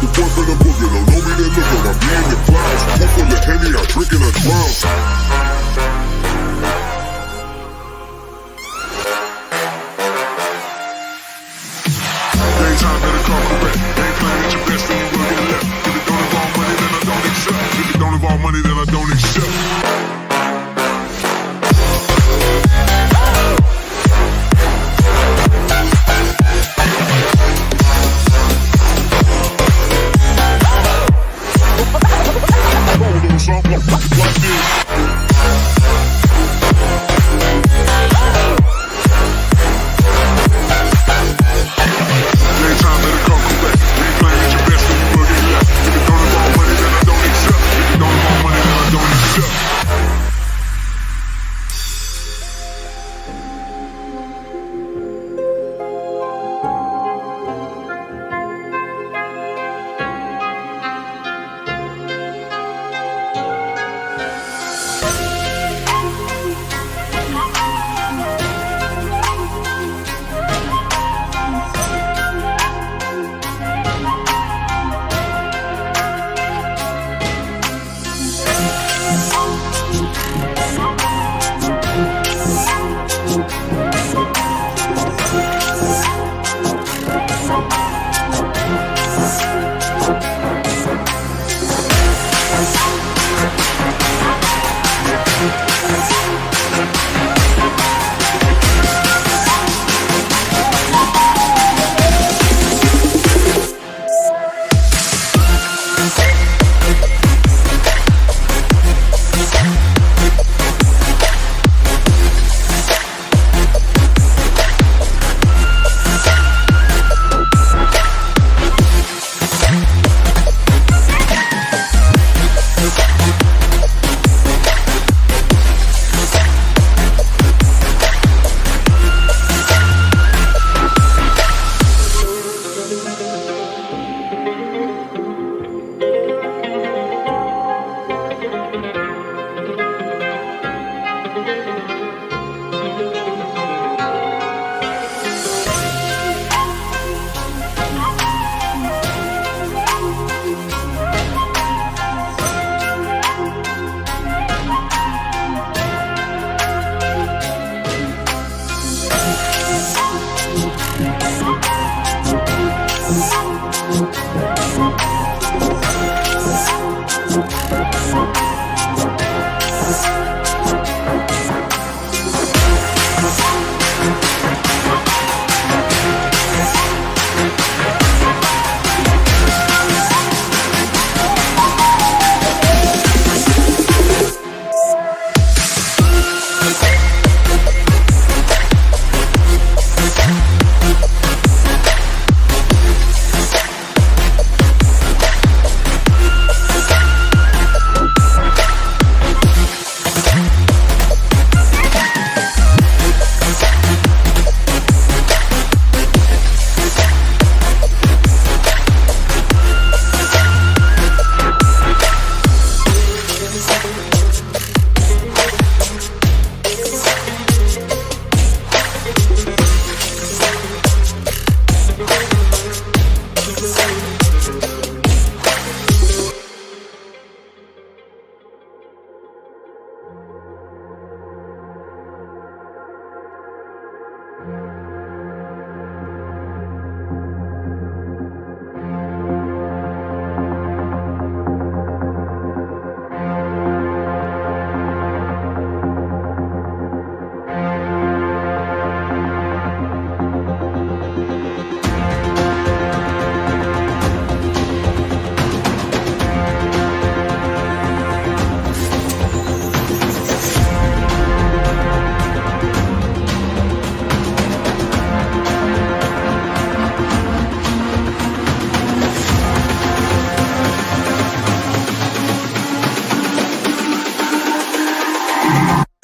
the boy from the boogie, don't know me, then look at I'm being the clouds. One full of Henny, I'm drinking a drown. Daytime better come correct. Ain't playing at your best, then you will get left. If it don't involve money, then I don't accept. If it don't involve money, then I don't accept.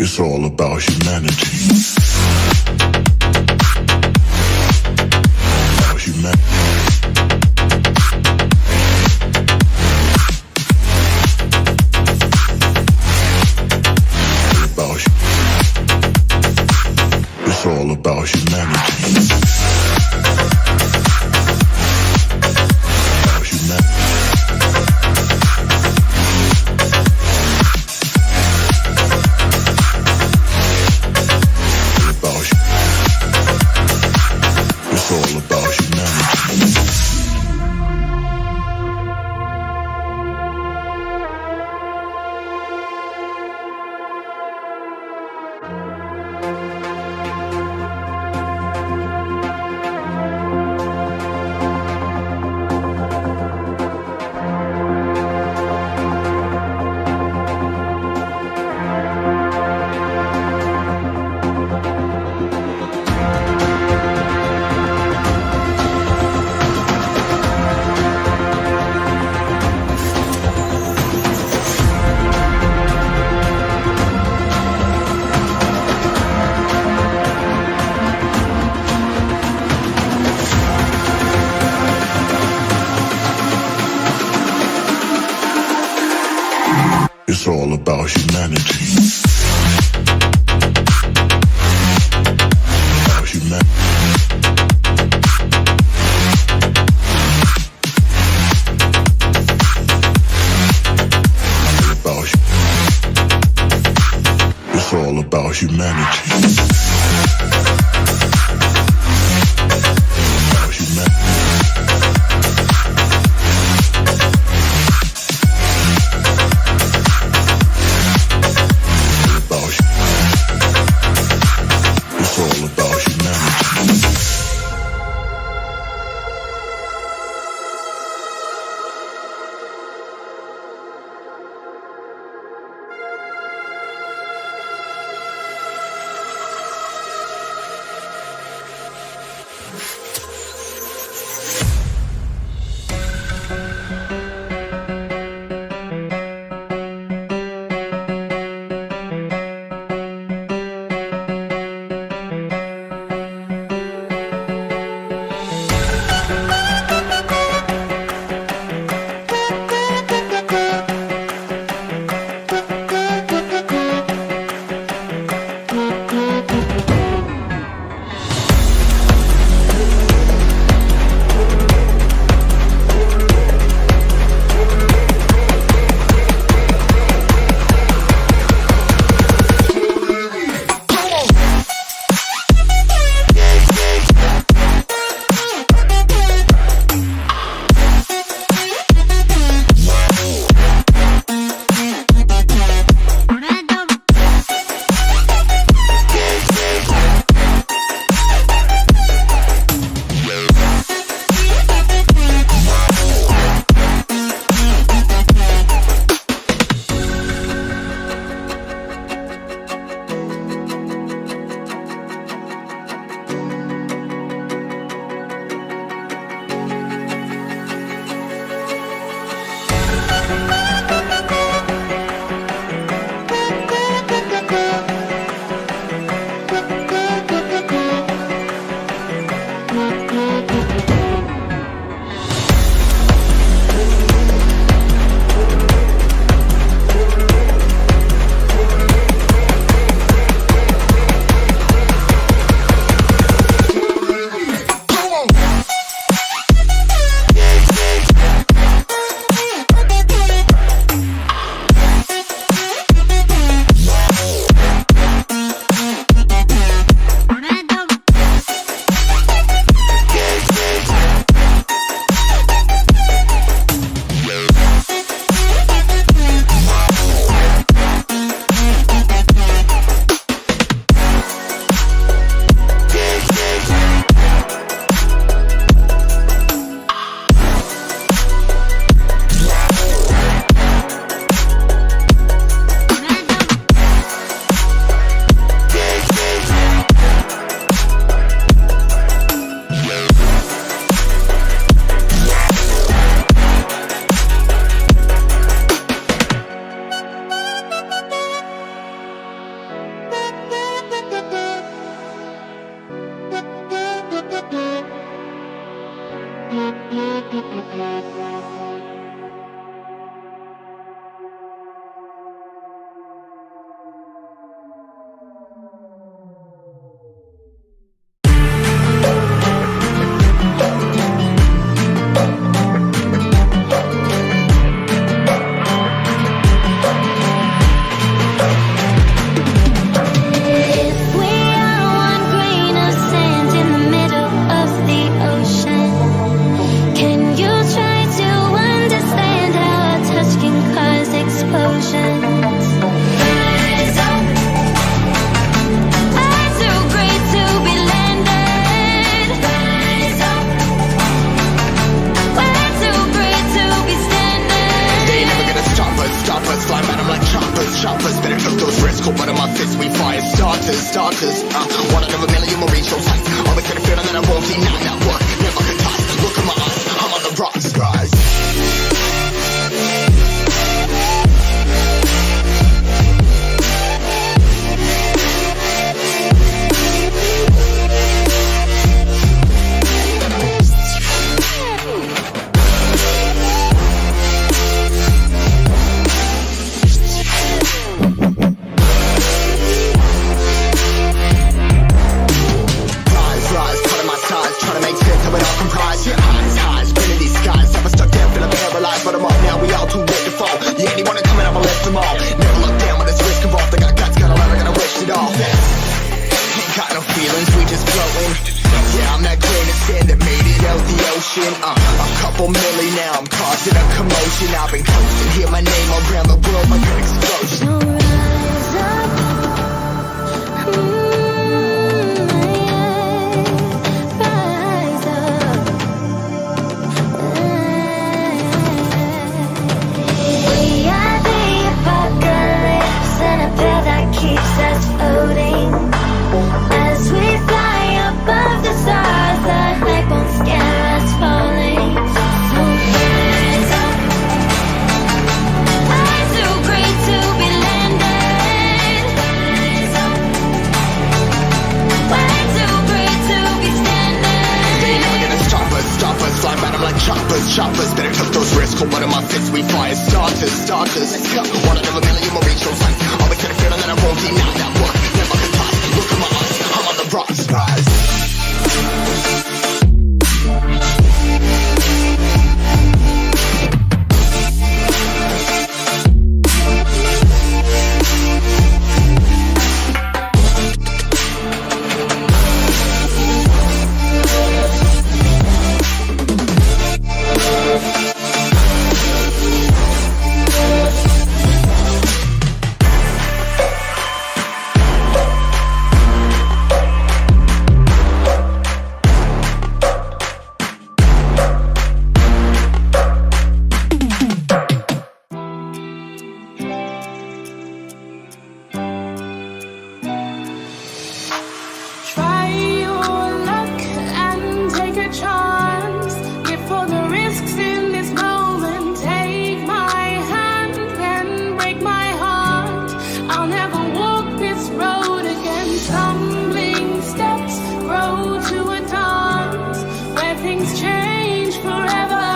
It's all about humanity. About humanity. It's all about humanity. About humanity. humanity. Choppers, better took those risks, cold blood in my fist, we fire starters, one out of a million marine show sights, always get a feeling that I won't deny that work, never could toss, look at my eyes, I'm on the rocks, guys. But I'm up now, we all too late to fall. Yeah, anyone coming up, I left them all. Never look down when there's risk involved. I got guts, got a lot, I gotta risk it all. feelings, we just floating. Yeah, I'm that grain of sand that made it out the ocean. A couple milli now, I'm causing a commotion. I've been coasting, hear my name around the world like an explosion. So rise up, rise up. We are the apocalypse, and a pill that keeps us floating. As we fly above the stars, the night won't scare us falling. So rise up, rise too great to be landed. Rise up, way too great to be standing. They ain't never gonna stop us, fly by them like choppers. Better tuck those wrists, cold one of my fists, we fire starters. Let's go, one out of a million, we'll reach those heights. Always get a feeling that I won't deny that work. Never can toss, look at my eyes, I'm on the rocks. Rise. Try your luck and take a chance. Live for the risks in this moment. Take my hand and break my heart. I'll never walk this road again. Stumbling steps grow to a dance where things change forever.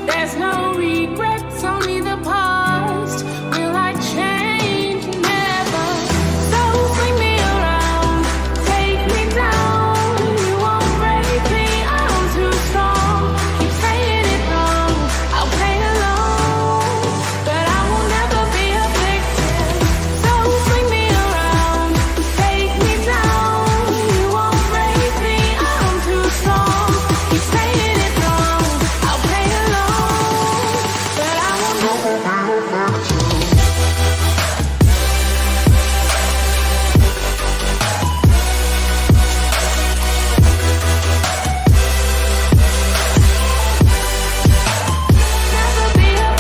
There's no regrets, only the past. Will I change? Never. So swing me around, take me down. You won't break me, I'm too strong. Keep saying it wrong, I'll play along, but I will never be a victim. So swing me around, take me down. You won't break me, I'm too strong. Keep saying it wrong, I'll play along, but I will never be a victim. Never be a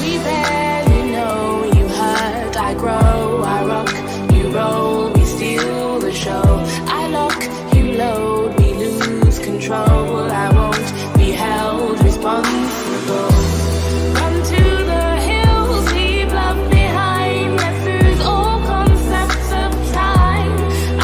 We barely know you hurt, I grow, I rock, you roll, we steal the show. I lock, you load, we lose control. I won't be held responsible. Run to the hills, leave love behind. Let's lose all concepts of time.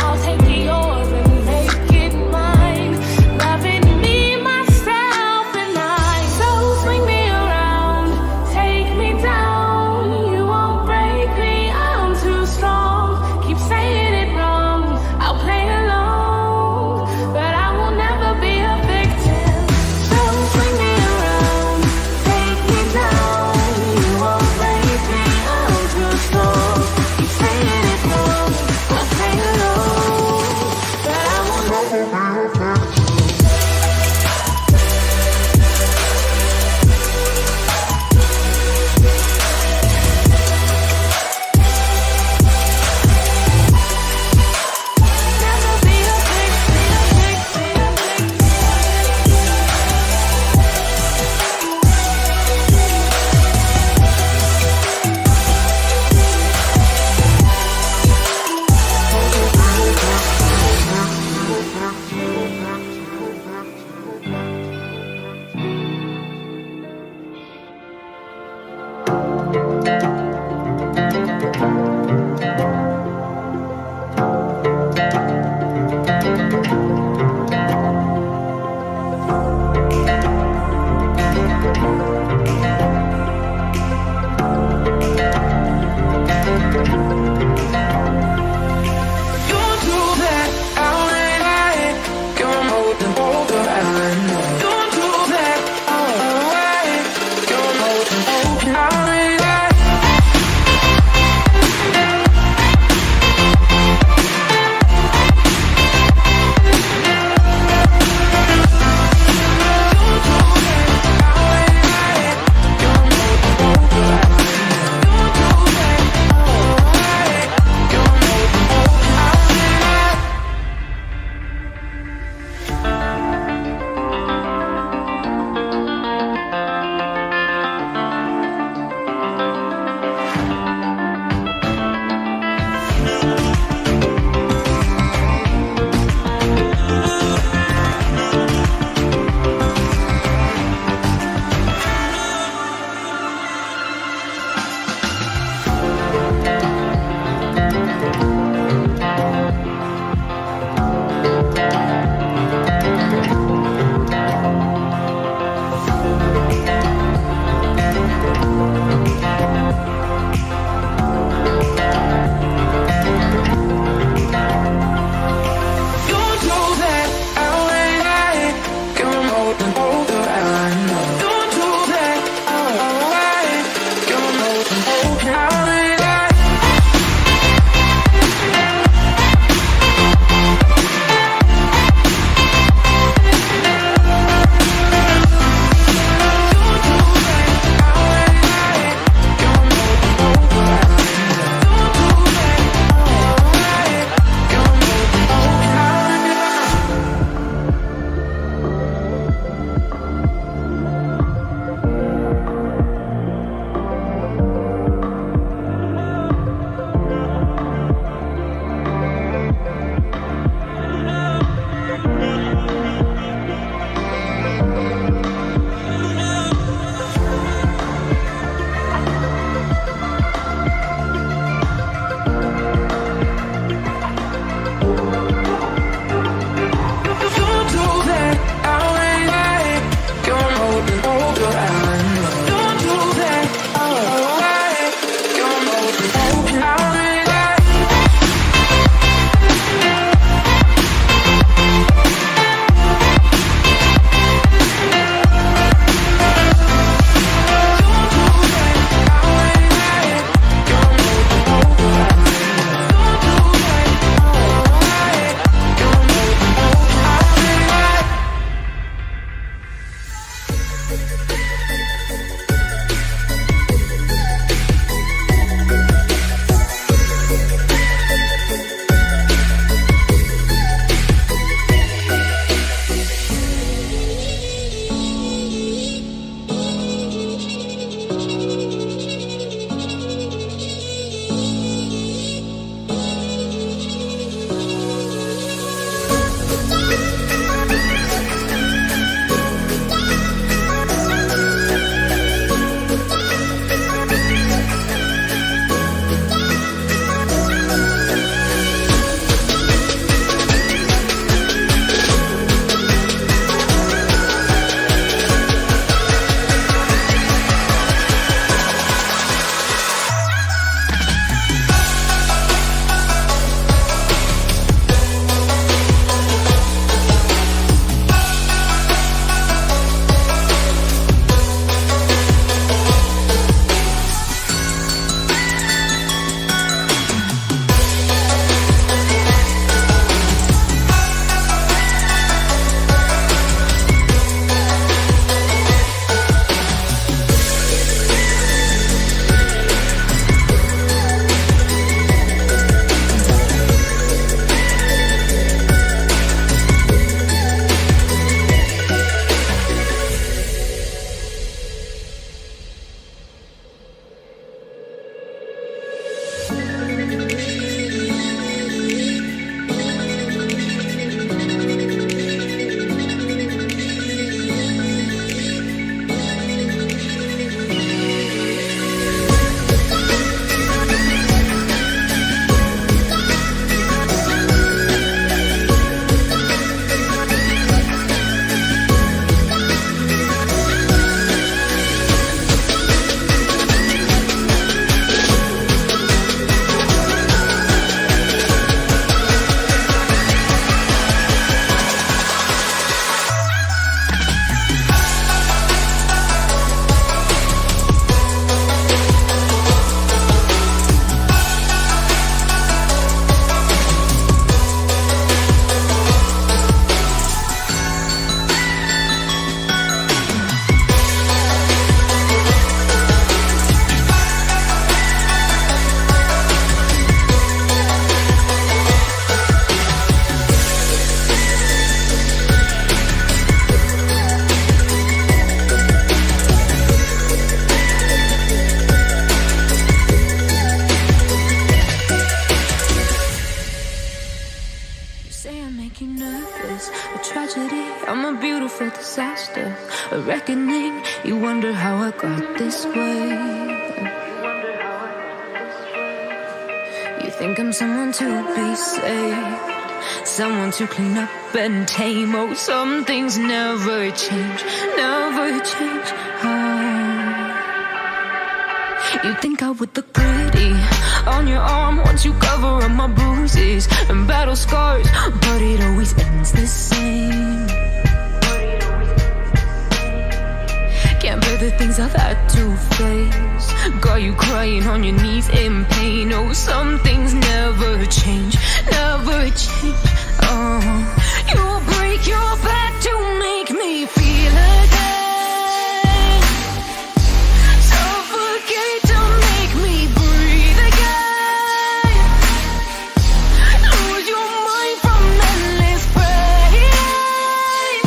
I'll take yours and make it mine. Loving me, myself, and I. So swing me around, take me down. You won't break me, I'm too strong. Keep saying it wrong, I'll play along, but I will never be a victim. So swing me around, take me down. You won't break me, I'm too strong. Keep saying it wrong, I'll play along, but I will never be a victim. Never be a You do that out and nervous, a tragedy, I'm a beautiful disaster, a reckoning, you wonder how I got this way. You think I'm someone to be saved, someone to clean up and tame. Oh, some things never change, never change. You think I would look pretty on your arm once you cover up my bruises and battle scars, but it always ends the same. Can't bear the things I've had to face, got you crying on your knees in pain. Oh, some things never change, never change. Oh, you'll break your back to make me feel again, suffocate to make me breathe again, lose your mind from endless pain.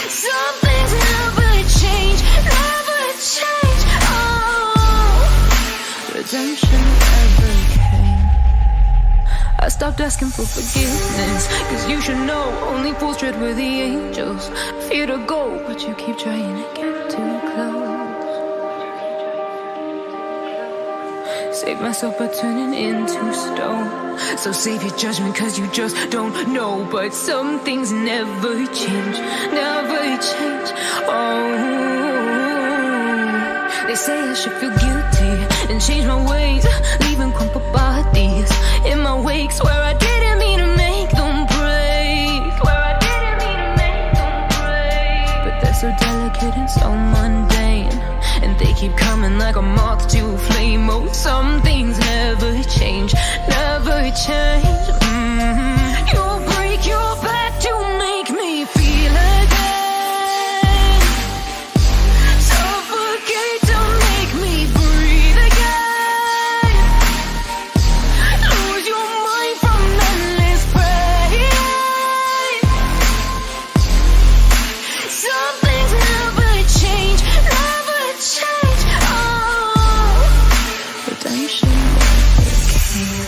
Some things never change, never change. Oh, redemption never came. I stopped asking for forgiveness, cause you should know only fools tread with the angels. Fear to go, but you keep trying to get too close. Save myself by turning into stone, so save your judgment cause you just don't know. But some things never change, never change. Oh, they say I should feel guilty and change my ways, leaving crumpled bodies in my wake. Swear I didn't mean to make them break, swear I didn't mean to make them break. But they're so delicate and so mundane, and they keep coming like a moth to a flame. Oh, some things never change, never change. You'll break your back to make me feel again, suffocate to make me breathe again, lose your mind from endless pain. Some things never change, never change. Oh, redemption never came.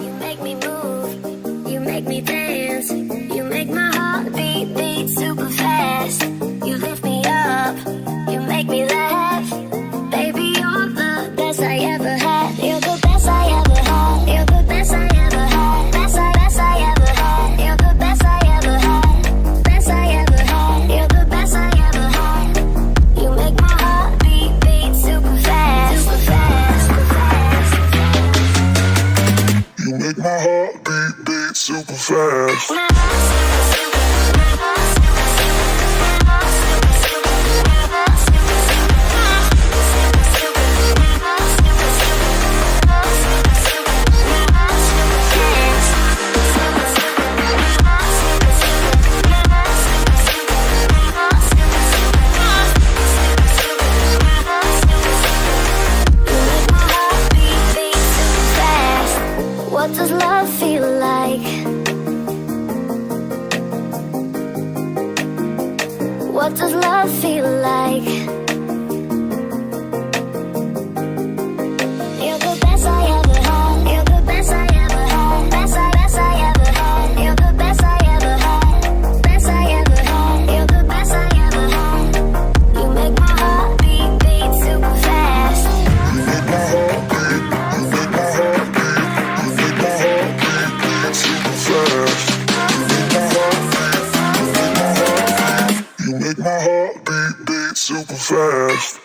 You make me move, you make me dance, you make my heart beat super fast. You lift me up, you make me laugh. Baby, you're the best I ever had. You're the best I ever had. You're the best I ever had. Best I ever had. You're the best I ever had. Best I ever had. You're the best I ever had. You make my heart beat super fast, super fast, super fast. You make my heart beat super fast. What does love feel like? What does love feel like? You're the best I ever had. You're the best I ever had. Best I ever had. You're the best I ever had. Best I ever had. You're the best I ever had. You make my heart beat super fast. You make my heart beat, you make my heart beat, you make my heart beat super fast. You make my heart beat super fast.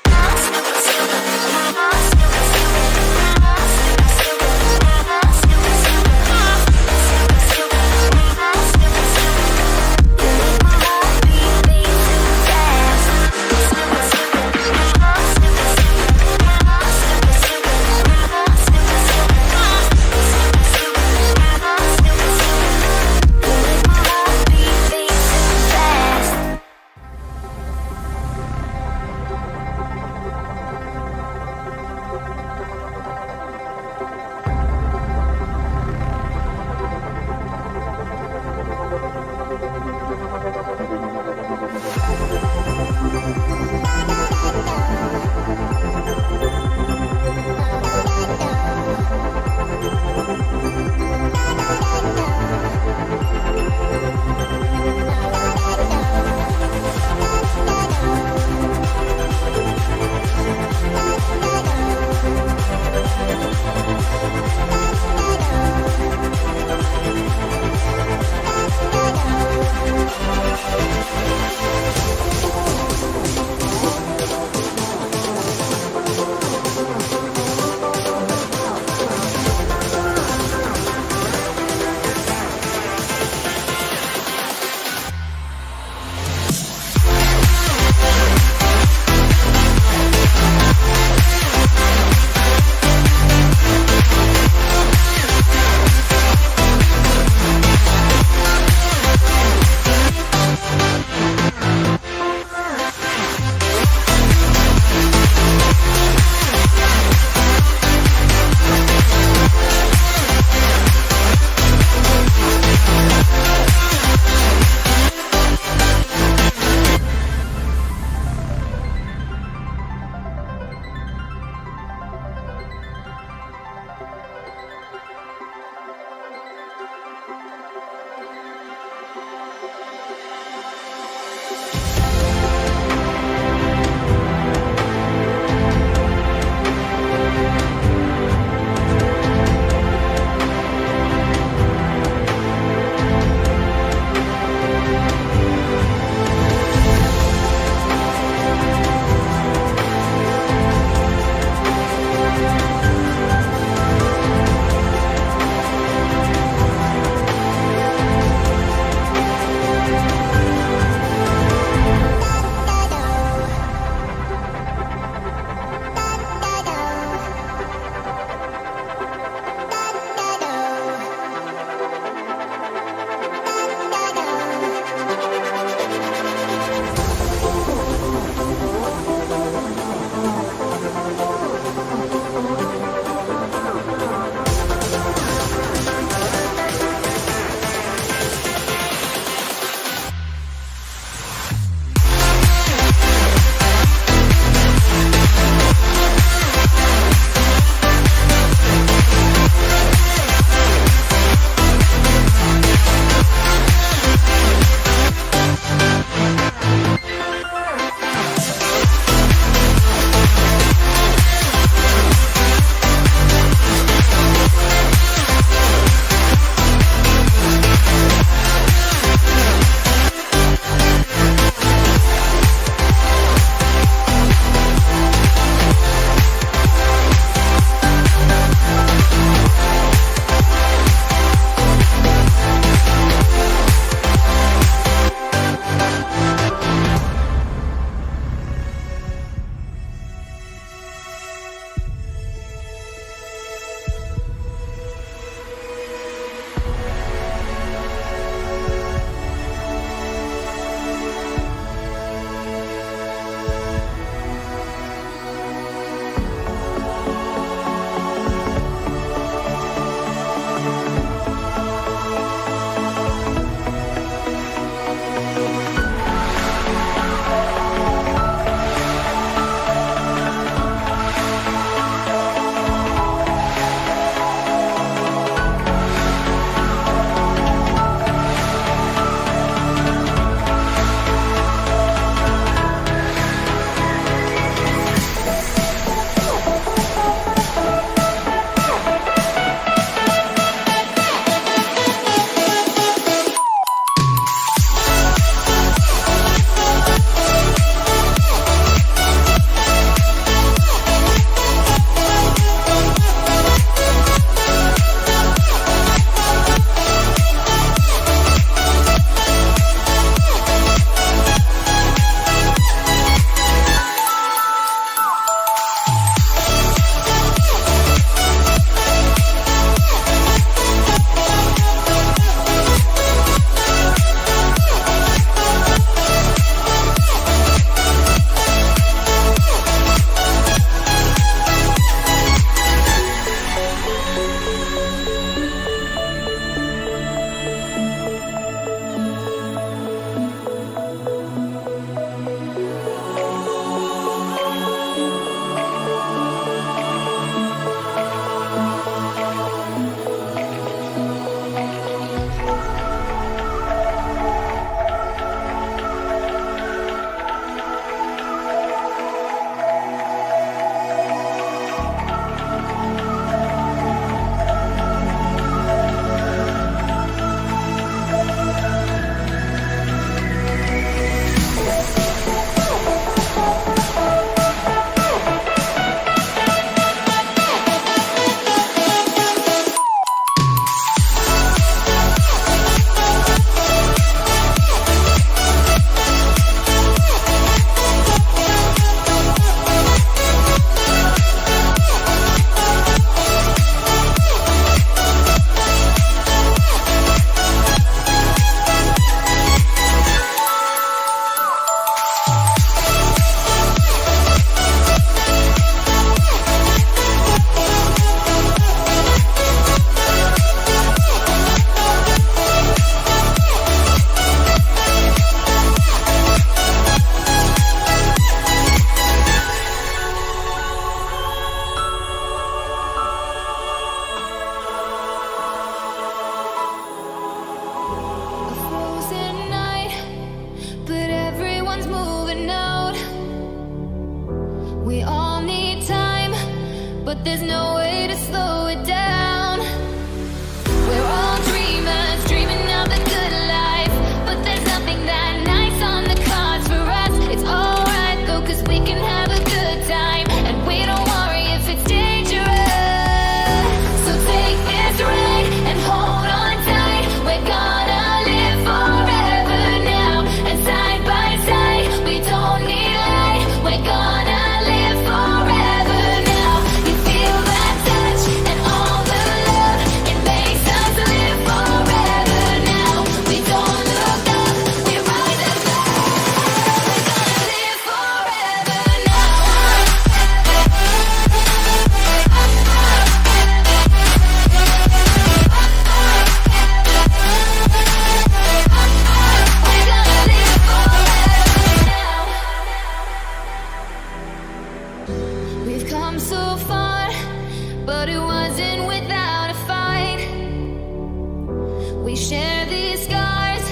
We share these scars,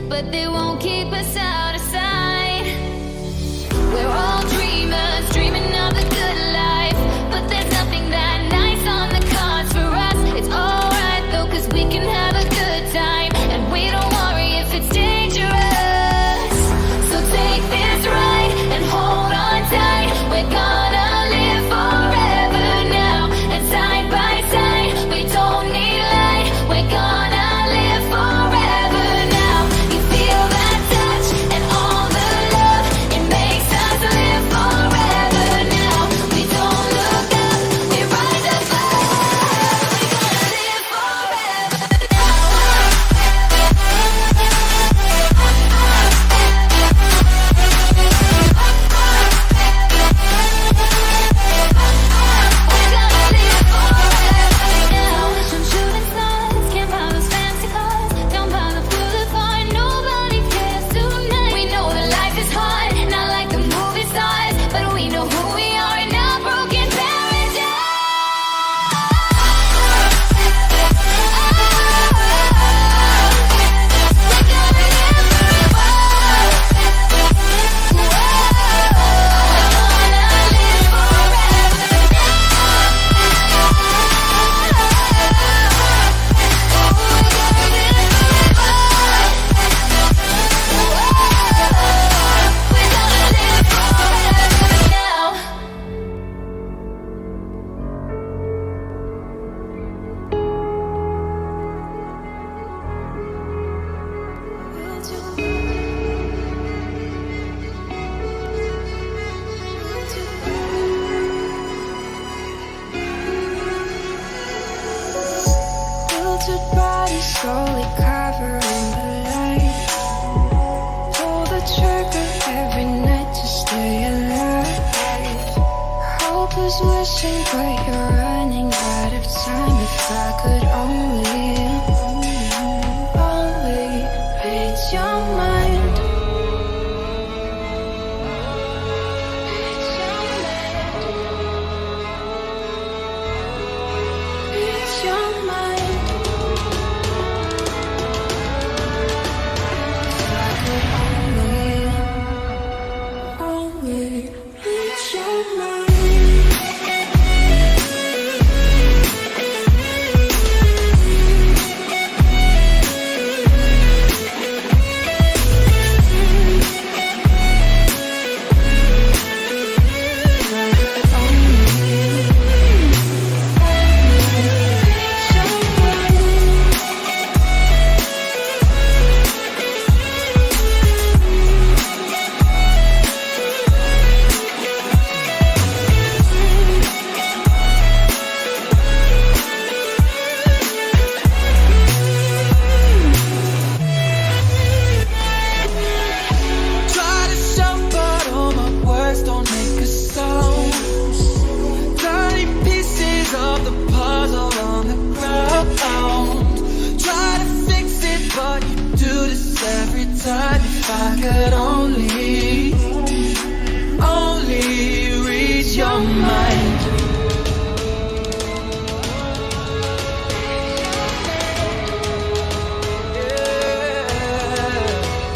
but they won't keep us out of sight. We're all dreamers, dreaming of the good life, but there's nothing that nice on the cards for us. It's alright though, cause we can have a good time, and we don't worry if it's dangerous. So take this ride and hold on tight. We're gonna live forever now, and side by side, we don't need light. We're gonna live forever now. You feel that touch and all the love, it makes us live forever now. We don't look up, we rise above. We're gonna live forever now. We're gonna live forever now. Some shooting stars, can't buy those fancy cars, down by the boulevard, nobody cares tonight. We know that life is hard, not like the movie stars, but we know who we are in our broken paradise. Filtered bodies slowly covering the light. Pull the trigger every night to stay alive. Hope is wishing, but you're running out of time. If I could only read your mind. Read your mind. If I could only read your mind. Try to shout, but all my words don't make a sound. Tiny pieces of the puzzle on the ground. Try to fix it, but you do this every time. If I could only read your mind.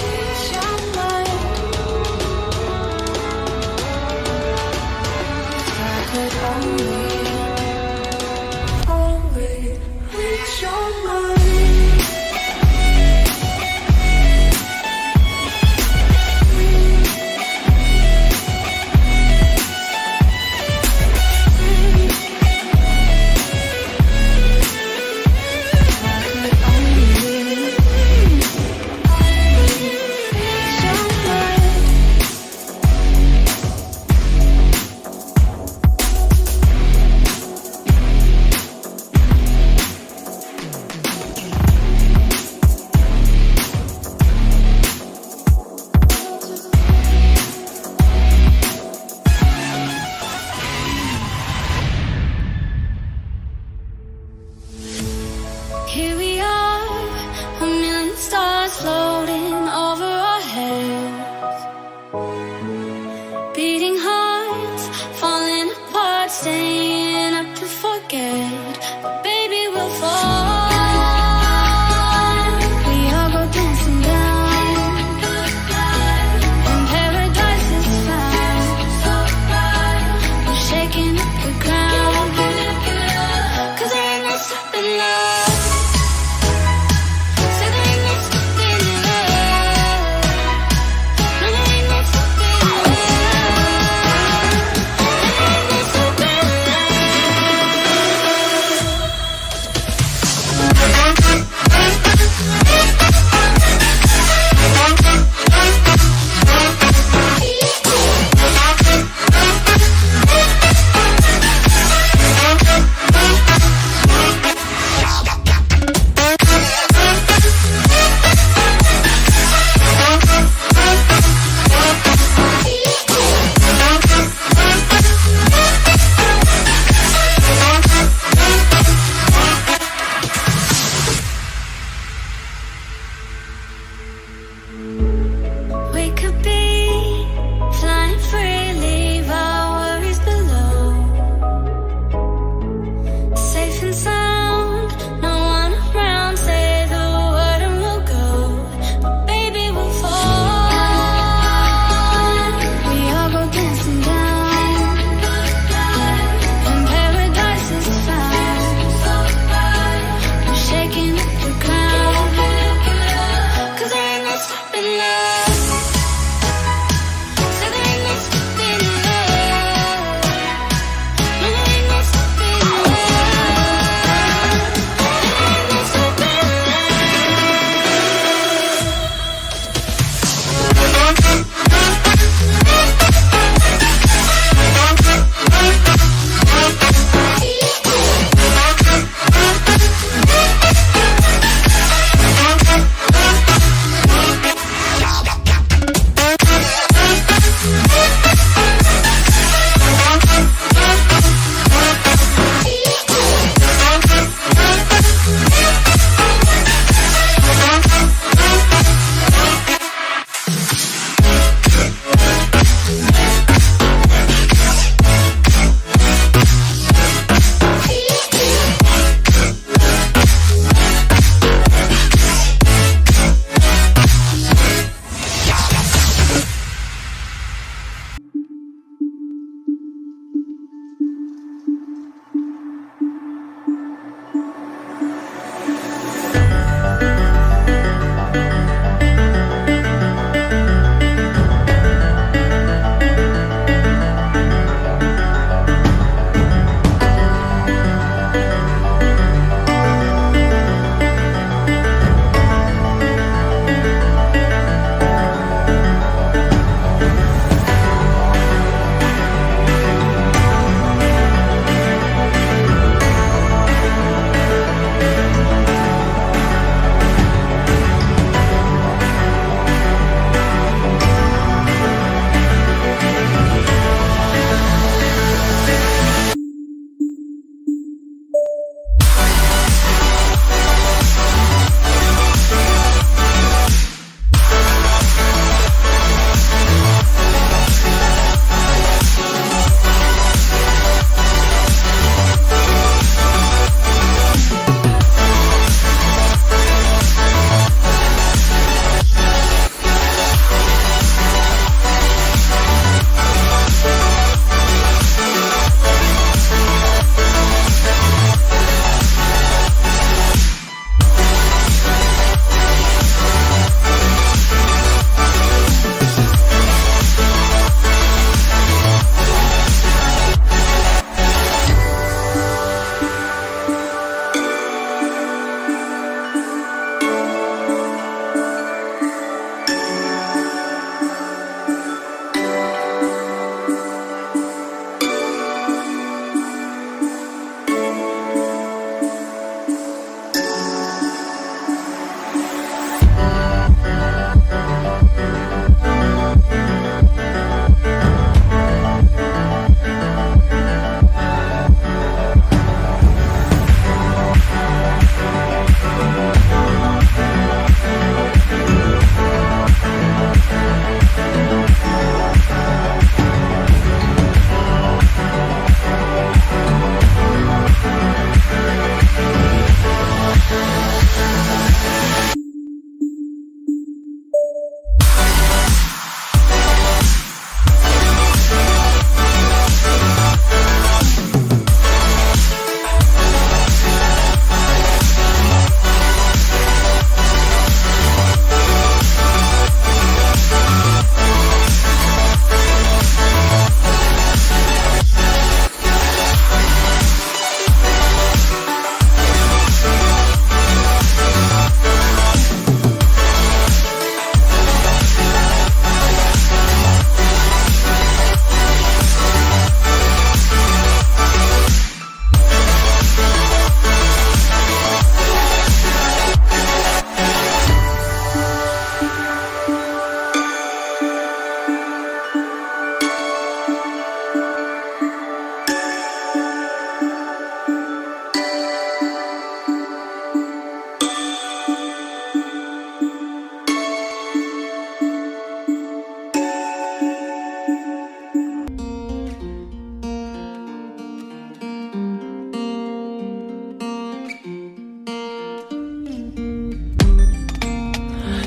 Read your mind. If I could only read your mind.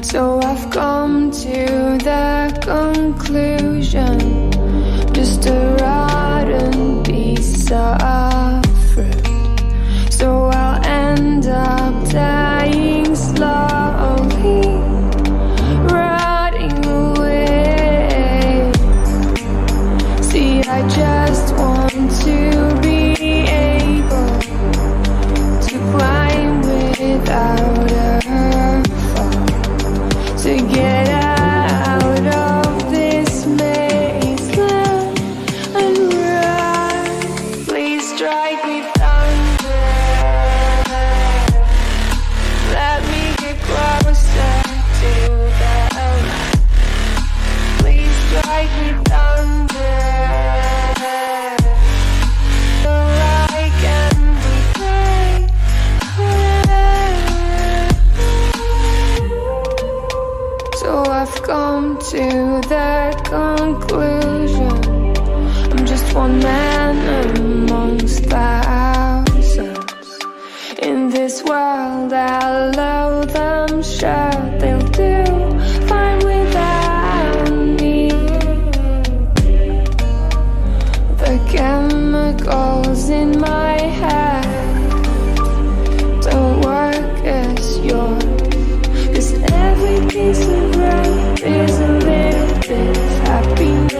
So I've come to the conclusion, just a rotten piece of fruit. So I'll end up dying slowly, rotting away. See, I just want to be able to climb without a fall, to get out of this maze and run. Please strike me thunder, let me get closer to the light. Please strike me thunder, so I can be free. So I've come to the conclusion, I'm just one man amongst thousands. In this world I love them, sure they'll do fine without me. The chemicals in my head don't work as yours, 'cause every piece of road is a little bit of happiness.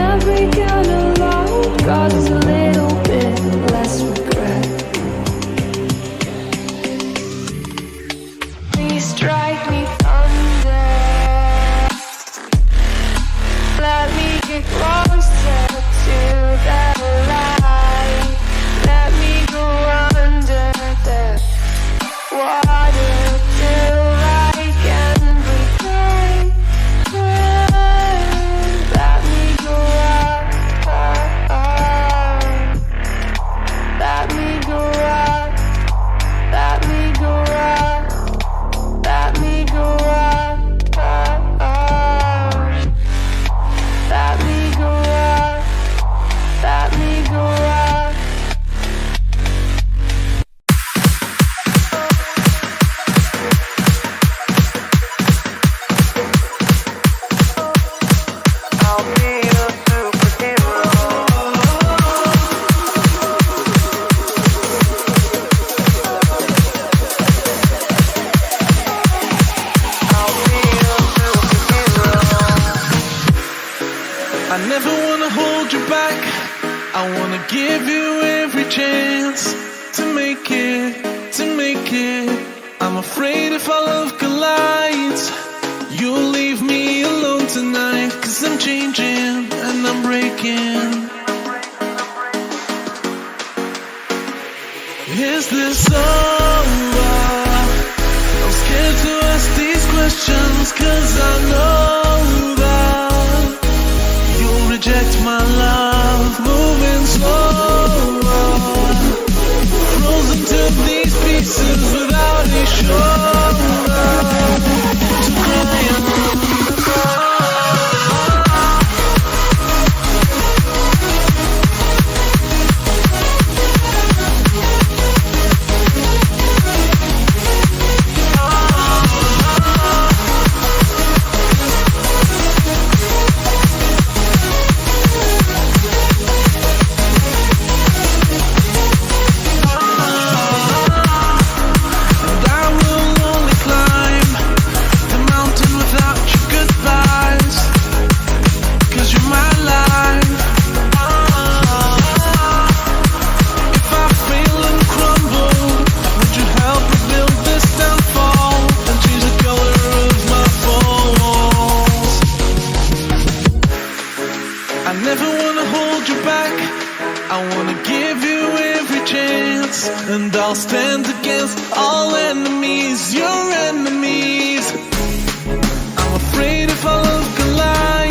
Every kind of love causes a little bit less regret. Please strike me thunder, let me get closer to the light. Let me go under the water till I can breathe. Let me go up, let me go up, let me go up, let me go up, let me go up, let me go up. I'll be a superhero. I'll be a superhero. I never wanna hold you back. I wanna give you every chance to make it, to make it. I'm afraid if our love collides, you'll leave me alone tonight. 'Cause I'm changing and I'm breaking. Is this over? I'm scared to ask these questions, 'cause I know that you'll reject my love. Moving slower, frozen to these pieces without a shoulder to cry on. And I'll stand against all enemies, your enemies. I'm afraid if our love collides,